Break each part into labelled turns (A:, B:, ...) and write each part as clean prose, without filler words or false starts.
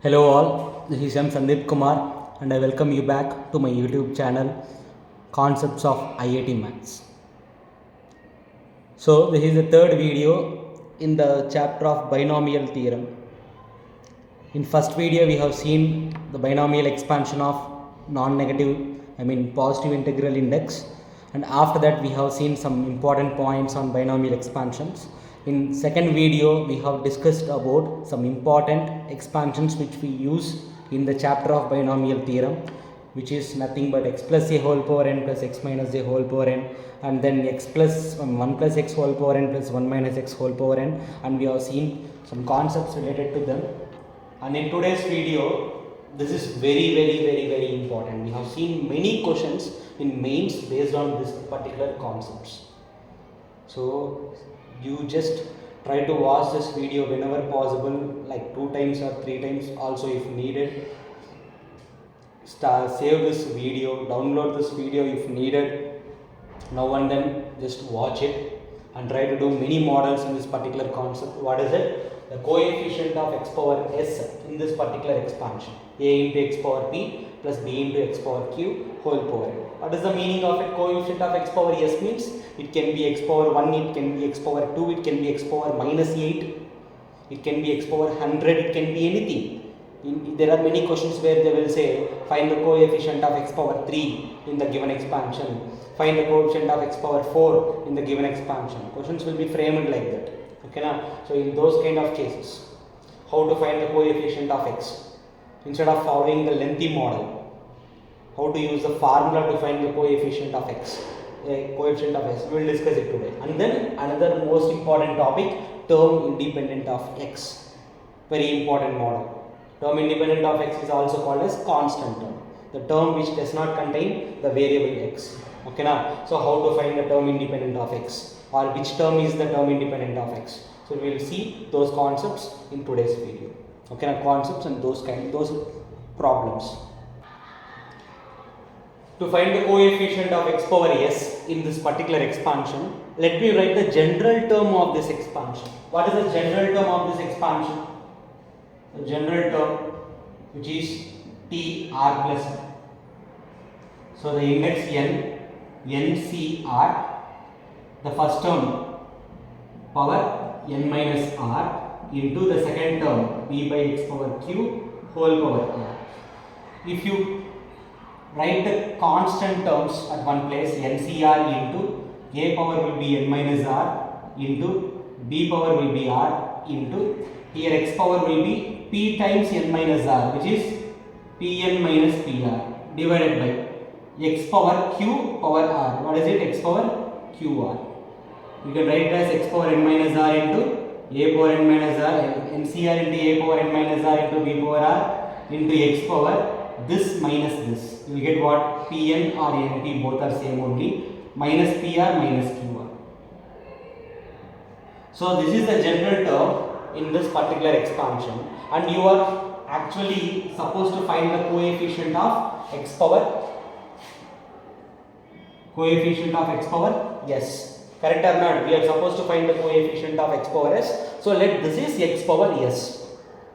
A: Hello all, this is M. Sandeep Kumar and I welcome you back to my YouTube channel Concepts of IIT Maths. So this is the third video in the chapter of binomial theorem. In first video we have seen the binomial expansion of positive integral index, and after that we have seen some important points on binomial expansions. In second video we have discussed about some important expansions which we use in the chapter of binomial theorem, which is nothing but x plus a whole power n plus x minus a whole power n, and then x plus 1 plus x whole power n plus 1 minus x whole power n, and we have seen some concepts related to them. And in today's video, this is very important. We have seen many questions in mains based on this particular concepts. So you just try to watch this video whenever possible, like 2 times or 3 times also if needed. Save this video, download this video if needed. Now and then just watch it and try to do many models in this particular concept. What is it? The coefficient of x power s in this particular expansion, a into x power p plus b into x power q whole power n. What is the meaning of a coefficient of x power s? Means it can be x power 1, it can be x power 2, it can be x power minus 8, it can be x power 100, it can be anything. There are many questions where they will say find the coefficient of x power 3 in the given expansion, find the coefficient of x power 4 in the given expansion. Questions will be framed like that. Okay, now, so in those kind of cases, how to find the coefficient of x? Instead of following the lengthy model, how to use the formula to find the coefficient of x? Coefficient of x, we will discuss it today. And then another most important topic, term independent of x. Very important model. Term independent of x is also called as constant term, the term which does not contain the variable x. Okay, now, so how to find the term independent of x, or which term is the term independent of x? So we will see those concepts in today's video. Okay, now concepts and those problems. To find the coefficient of x power s in this particular expansion, let me write the general term of this expansion. What is the general term of this expansion? The general term, which is t r plus 1. So the index n c r, the first term power n minus r into the second term b by x power q whole power r. If you write the constant terms at one place, ncr into a power will be n minus r into b power will be r into here x power will be p times n minus r, which is pn minus pr divided by x power q power r. What is it? X power qr. You can write it as x power n minus r into a power n minus r, ncr into a power n minus r into b power r into x power this minus this. You will get what? Pn or np both are same only, minus pr minus qr. So this is the general term in this particular expansion, and you are actually supposed to find the coefficient of x power s. Correct or not? We are supposed to find the coefficient of x power s. So let this is x power s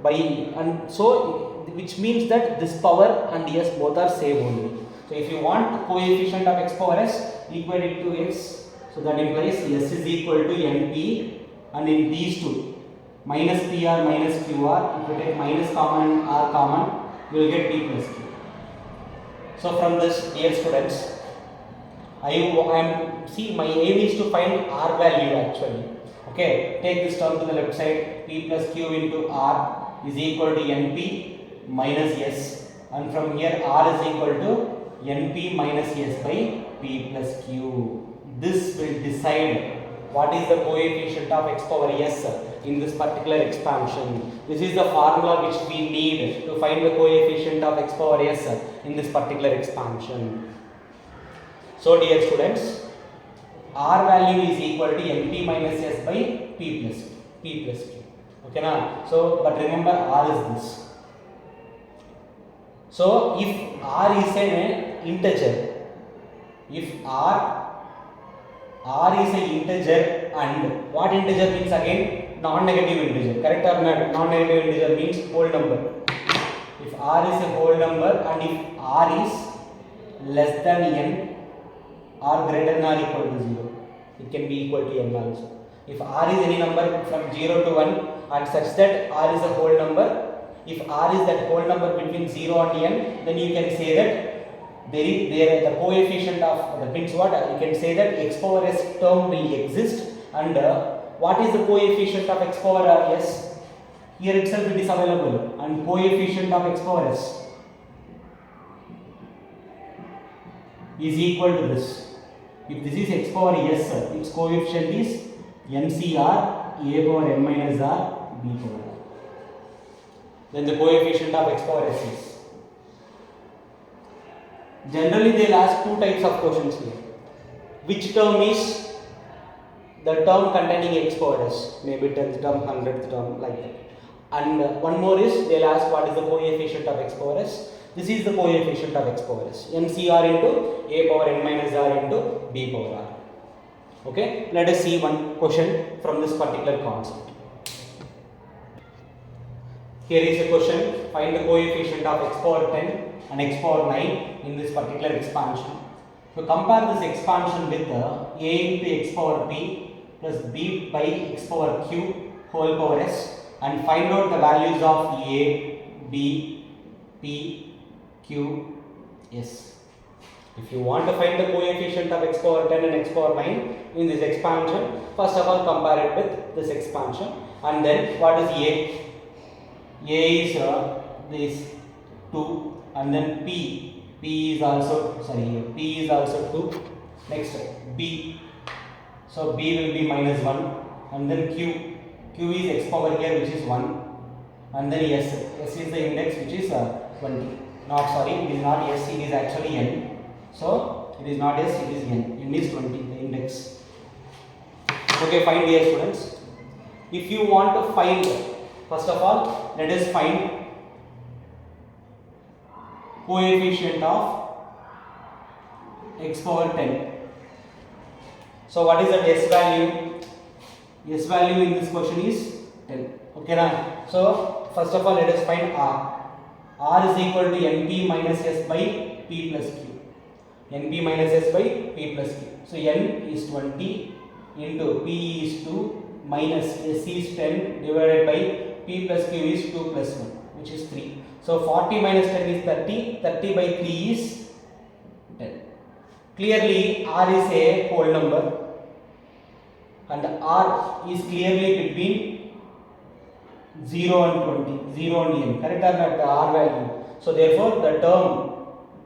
A: by, and so which means that this power and s both are same only. So if you want coefficient of x power s equal to x, so that implies s is equal to np, and in these two minus pr minus qr, if you take minus common and r common, you will get p plus q. So from this, dear students, my aim is to find r value actually. Okay, take this term to the left side, p plus q into r is equal to np minus s, and from here r is equal to np minus s by p plus q. This will decide what is the coefficient of x power s in this particular expansion. This is the formula which we need to find the coefficient of x power s in this particular expansion. So dear students, r value is equal to np minus s by p plus q. Okay, now, so but remember r is this. So if r is an integer, if r is an integer, and what integer means again? Non-negative integer. Correct or not? Non-negative integer means whole number. If r is a whole number and if r is less than n or greater than or equal to 0, it can be equal to n also. If r is any number from 0 to 1 and such that r is a whole number, if r is that whole number between 0 and n, then you can say that the coefficient of, that means what? You can say that x power s term will exist, and what is the coefficient of x power s? Here itself it is available, and coefficient of x power s is equal to this. If this is x power s, its coefficient is NCR a power n minus r b power r. Then the coefficient of x power s is. Generally they will ask two types of questions here. Which term is the term containing x power s? Maybe 10th term, 100th term, like that. And one more is they will ask what is the coefficient of x power s. This is the coefficient of x power s. NCR into a power n minus r into b power r. Okay, let us see one question from this particular concept. Here is a question, find the coefficient of x power 10 and x power 9 in this particular expansion. So compare this expansion with a into x power p plus b by x power q whole power s and find out the values of a, b, p, q, s. If you want to find the coefficient of x power 10 and x power 9 in this expansion, first of all compare it with this expansion, and then what is a? A is this 2, and then p is also p is also 2. Next b, so b will be minus 1, and then q is x power here which is 1, and then s is the index which is 20. It is not s, it is actually n. So it is not s, it is n is 20, the index. Okay, fine dear students. If you want to find, first of all let us find coefficient of x power 10. So what is the s value? S value in this question is 10. Okay now. So first of all let us find r. R is equal to np minus s by p plus q. Np minus s by p plus q. So n is 20 into p is 2 minus s is 10 divided by p plus q is 2 plus 1, which is 3. So 40 minus 10 is 30. 30 by 3 is 10. Clearly r is a whole number and r is clearly between 0 and 20, 0 and n, correct or not, the r value. So therefore the term,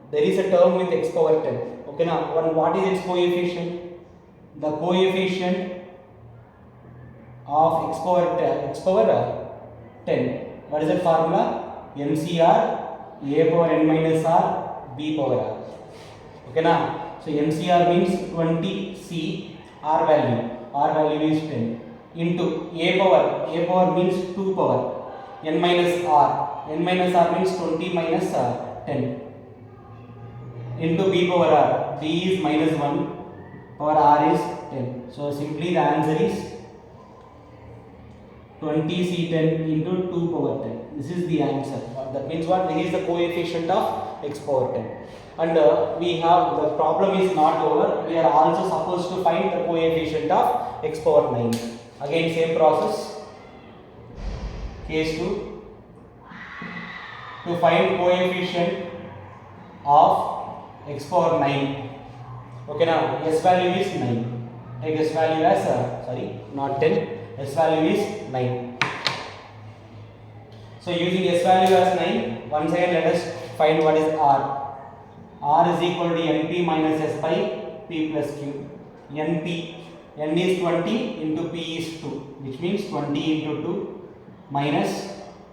A: there is a term with x power 10. Okay, now what is its coefficient? The coefficient of x power 10. What is the formula? NCR a power n minus r b power r. Okay now, so NCR means 20, c r value is 10 into a power means 2 power, n minus r means 20 minus 10 into b power r. B is minus 1 power r is 10. So simply the answer is 20c10 into 2 power 10. This is the answer. That means what? This is the coefficient of x power 10. And we have, the problem is not over. We are also supposed to find the coefficient of x power 9. Again same process. Case 2. To find coefficient of x power 9. Okay, now s value is 9. Take s value as not 10. S value is 9. So using s value as 9, once again let us find what is r. R is equal to np minus s by p plus q. N is 20 into p is 2, which means 20 into 2 minus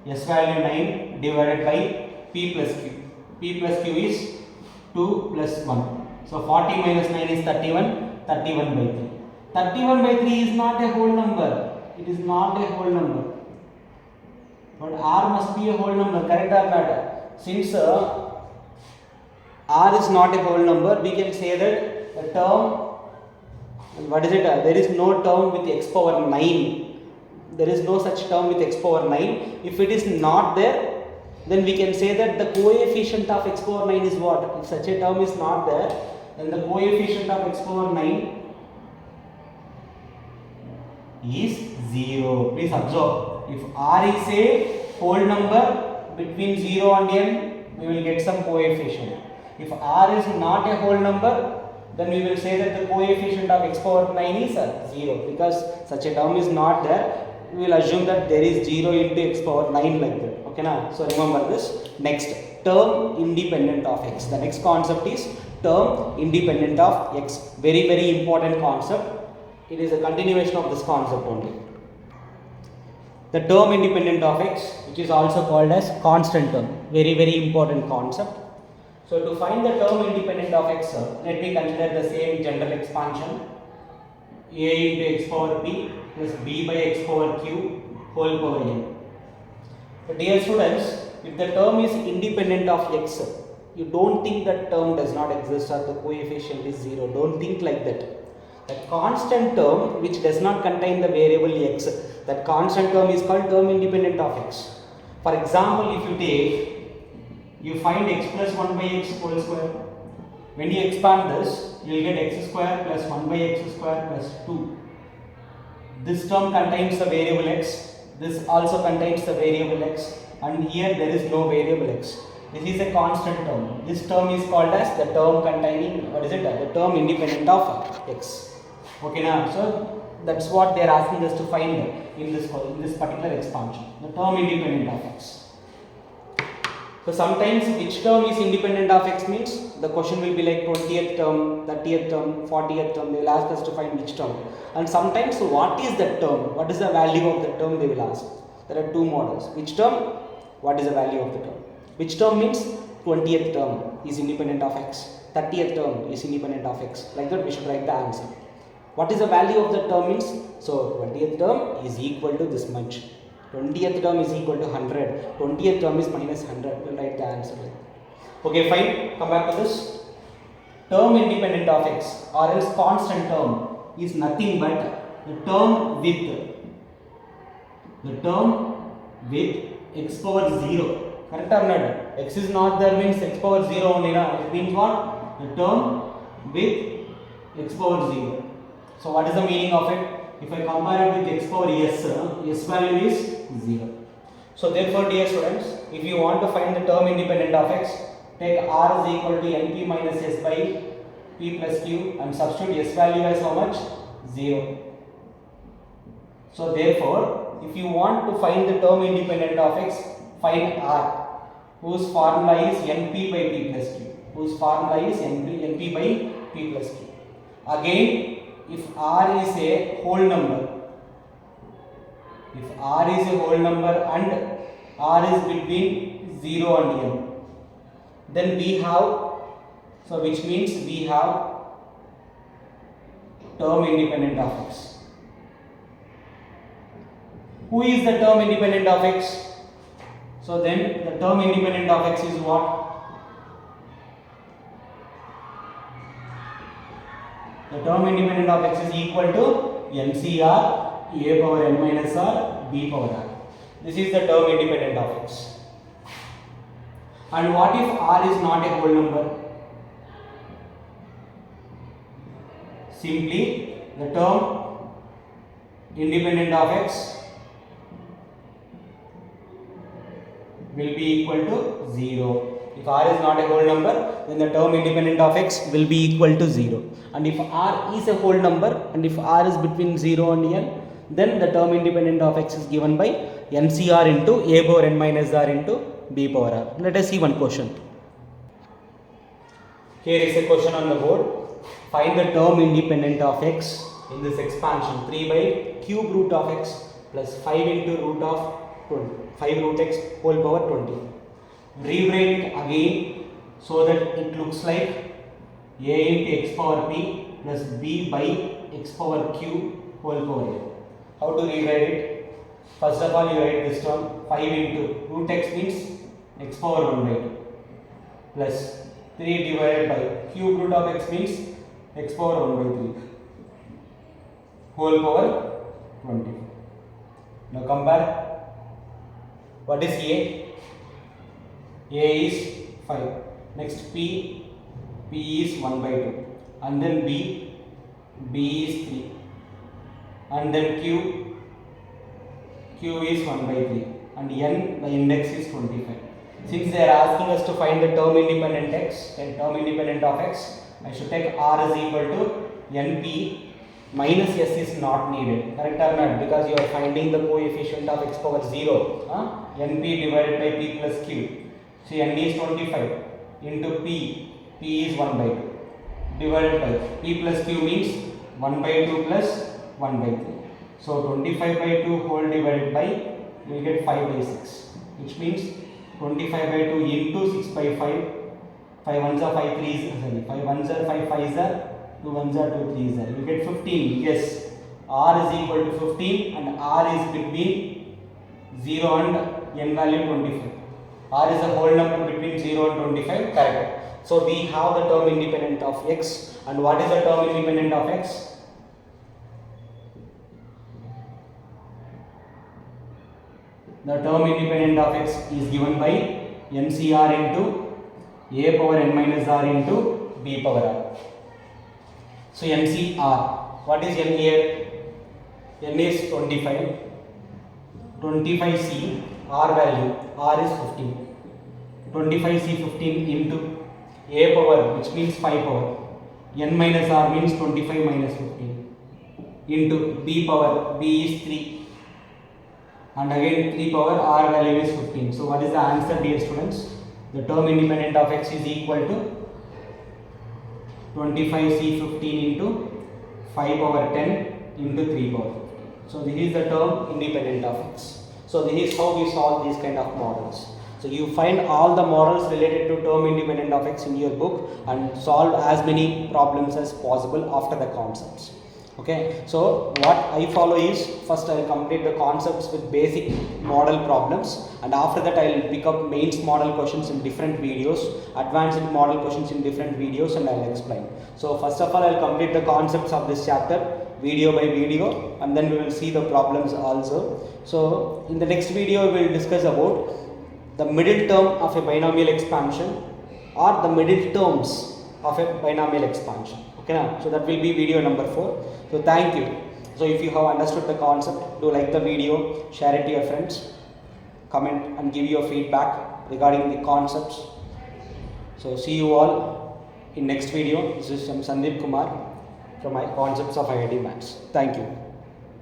A: s value 9 divided by p plus q. P plus q is 2 plus 1. So 40 minus 9 is 31, 31 by 3. 31 by 3 is not a whole number. It is not a whole number. But r must be a whole number, correct or not? Since r is not a whole number, we can say that the term, what is it? There is no term with x power 9. There is no such term with x power 9. If it is not there, then we can say that the coefficient of x power 9 is what? If such a term is not there, then the coefficient of x power 9 is 0. Please observe, if r is a whole number between 0 and n, we will get some coefficient. If r is not a whole number, then we will say that the coefficient of x power 9 is 0, because such a term is not there. We will assume that there is 0 into x power 9 like that. Okay na? So remember this. Next, term independent of x. The next concept is term independent of x. Very, very important concept. It is a continuation of this concept only. The term independent of x, which is also called as constant term. Very, very important concept. So to find the term independent of x, let me consider the same general expansion. A into x power p plus b by x power q whole power n. So dear students, if the term is independent of x, you don't think that term does not exist or the coefficient is 0. Don't think like that. The constant term which does not contain the variable x, that constant term is called term independent of x. For example, if you take, you find x plus 1 by x whole square. When you expand this, you will get x square plus 1 by x square plus 2. This term contains the variable x, this also contains the variable x, and here there is no variable x. This is a constant term. This term is called as the term containing, what is it? The term independent of x. Okay now, so that's what they are asking us to find in this particular expansion, the term independent of x. So sometimes which term is independent of x means the question will be like 20th term, 30th term, 40th term. They will ask us to find which term. And sometimes what is that term? What is the value of the term? They will ask. There are two models. Which term? What is the value of the term? Which term means 20th term is independent of x. 30th term is independent of x. Like that we should write the answer. What is the value of the term means? So 20th term is equal to this much. 20th term is equal to 100. 20th term is minus 100. We will write the answer. Okay, fine. Come back to this. Term independent of x or else constant term is nothing but the term with x power 0. Correct or not? X is not there means x power 0 only. It means what? The term with x power 0. So what is the meaning of it? If I compare it with x power s, s value is 0. So therefore, dear students, if you want to find the term independent of x, take r is equal to np minus s by p plus q and substitute s value as how much? 0. So therefore, if you want to find the term independent of x, find r, whose formula is np by p plus q. Whose formula is np by p plus q. Again, if r is a whole number, and r is between 0 and n, then we have, so which means we have term independent of x. Who is the term independent of x? So then the term independent of x is what? The term independent of x is equal to NCR a power n minus r b power r. This is the term independent of x. And what if r is not a whole number? Simply the term independent of x will be equal to 0. If r is not a whole number, then the term independent of x will be equal to 0. And if r is a whole number and if r is between 0 and n, then the term independent of x is given by NCR into a power n minus r into b power r. Let us see one question. Here is a question on the board. Find the term independent of x in this expansion 3 by cube root of x plus 5 into root of 20. 5 root x whole power 20. Rewrite it again so that it looks like a into x power p plus b by x power q whole power n. How to rewrite it? First of all, you write this term 5 into root x means x power 1 by 2 plus 3 divided by cube root of x means x power 1 by 3 whole power 20. Now compare. What is a? A is 5. Next P is 1 by 2. And then B is 3. And then Q is 1 by 3. And N, the index is 25. Since they are asking us to find the term independent x and term independent of x, I should take R is equal to NP minus S is not needed. Correct or not? Because you are finding the coefficient of x power 0. NP divided by P plus Q. See, N is 25 into P is 1 by 2 divided by P plus Q means 1 by 2 plus 1 by 3. So 25 by 2 whole divided by, you will get 5 by 6, which means 25 by 2 into 6 by 5. 5 ones are 5 threes, sorry, 5 ones are 5 fives are 2 ones are 2 threes are. You get 15. Yes, R is equal to 15 and R is between 0 and N value 25. R is a whole number between 0 and 25. Correct. So we have the term independent of x. And what is the term independent of x? The term independent of x is given by NCR into a power n minus r into b power r. So NCR, what is n here? N is 25, 25C, r value, r is 15, 25C 15 into a power, which means 5 power, n minus r means 25 minus 15 into b power, b is 3. And again 3 power r value is 15. So what is the answer, dear students? The term independent of x is equal to 25C 15 into 5 power 10 into 3 power 15. So this is the term independent of x. So this is how we solve these kind of models. So you find all the models related to term independent of x in your book and solve as many problems as possible after the concepts. Okay, so what I follow is, first I will complete the concepts with basic model problems, and after that I will pick up mains model questions in different videos, advanced model questions in different videos, and I will explain. So first of all I will complete the concepts of this chapter video by video, and then we will see the problems also. So in the next video we will discuss about the middle term of a binomial expansion or the middle terms of a binomial expansion. Okay, now, so that will be video number 4. So thank you. So if you have understood the concept, do like the video, share it to your friends, comment and give your feedback regarding the concepts. So see you all in next video. This is Sandeep Kumar from my concepts of IIT Maths. Thank you.